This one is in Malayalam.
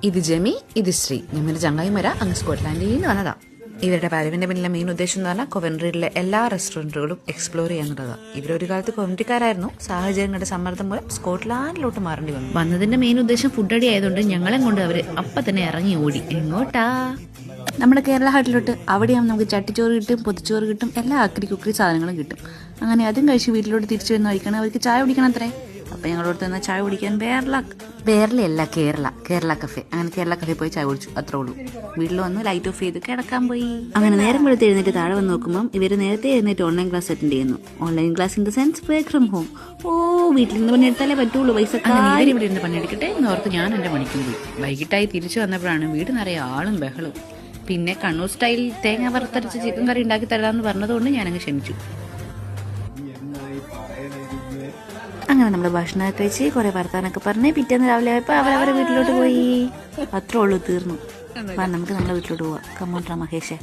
ഇത് ജെമി, ഇത് ശ്രീ. ഞമ്മന്റെ ചങ്ങായിമാര അങ്ങ് സ്കോട്ട്ലാൻഡിൽ നിന്ന് വന്നതാ. ഇവരുടെ വരവിന്റെ പിന്നിലെ മെയിൻ ഉദ്ദേശം എന്ന് പറഞ്ഞാൽ കൊവൻട്രിയിലെ എല്ലാ റെസ്റ്റോറൻറ്റുകളും എക്സ്പ്ലോർ ചെയ്യാന്നുള്ളതാണ്. ഇവരൊരു കാലത്ത് കൊവൻട്രിക്കാരായിരുന്നു. സാഹചര്യങ്ങളുടെ സമ്മർദ്ദം മൂലം സ്കോട്ട്ലാൻഡിലോട്ട് മാറേണ്ടി വന്നു. വന്നതിന്റെ മെയിൻ ഉദ്ദേശം ഫുഡ് അടി ആയതുകൊണ്ട് ഞങ്ങളെ കൊണ്ട് അവര് അപ്പം തന്നെ ഇറങ്ങി ഓടി. എങ്ങോട്ടാ? നമ്മുടെ കേരള ഹാട്ടിലോട്ട്. അവിടെയാകുമ്പോൾ നമുക്ക് ചട്ടിച്ചോറ് കിട്ടും, പൊതിച്ചോറ് കിട്ടും, എല്ലാ അക്രി കുക്കറി സാധനങ്ങളും കിട്ടും. അങ്ങനെ അതും കഴിച്ച് വീട്ടിലോട്ട് തിരിച്ചു വരുന്ന വഴിക്കണം അവർക്ക് ചായ കുടിക്കണം അത്രേ. അപ്പം ഞങ്ങളോട് തന്നെ ചായ കുടിക്കാൻ ബേർലല്ല കേരള കഫേ. അങ്ങനെ കേരള കഫേ പോയി ചായ കുടിച്ചു, അത്രേ ഉള്ളൂ. വീട്ടിൽ വന്ന് ലൈറ്റ് ഓഫ് ചെയ്ത് കിടക്കാൻ പോയി. അങ്ങനെ നേരം വെളുത്ത് എഴുന്നേറ്റ് താഴെ വന്ന് നോക്കുമ്പോൾ ഇവർ നേരത്തെ എഴുന്നേറ്റ് ഓൺലൈൻ ക്ലാസ് അറ്റൻഡ് ചെയ്യുന്നു. Online class in the sense work from home. വീട്ടിൽ നിന്ന് പണിയെടുത്താലേ പറ്റുള്ളൂ. പൈസ ഇവിടെ ഇരുന്ന് പണിയെടുക്കട്ടെ എന്നോർത്ത് ഞാൻ എൻ്റെ പണിക്കും പോയി. വൈകിട്ടായി തിരിച്ചു വന്നപ്പോഴാണ് വീട് നിറയെ ആളും ബഹളവും. പിന്നെ കണ്ണൂർ സ്റ്റൈൽ തേങ്ങ വറുത്തരച്ച് ചിക്കൻ കറി ഉണ്ടാക്കി തരാമെന്ന് പറഞ്ഞതുകൊണ്ട് ഞാനങ്ങ് ക്ഷമിച്ചു. അങ്ങനെ നമ്മൾ ഭക്ഷണമൊക്കെ കഴിച്ച് കുറെ വർത്താനൊക്കെ പറഞ്ഞ് പിറ്റേന്ന് രാവിലെ ആയപ്പോൾ അവരവരെ വീട്ടിലോട്ട് പോയി. അത്രേ ഉള്ളൂ, തീർന്നു. നമുക്ക് നമ്മളെ വീട്ടിലോട്ട് പോവാം. കമ്മോട്രാ മഹേഷേ.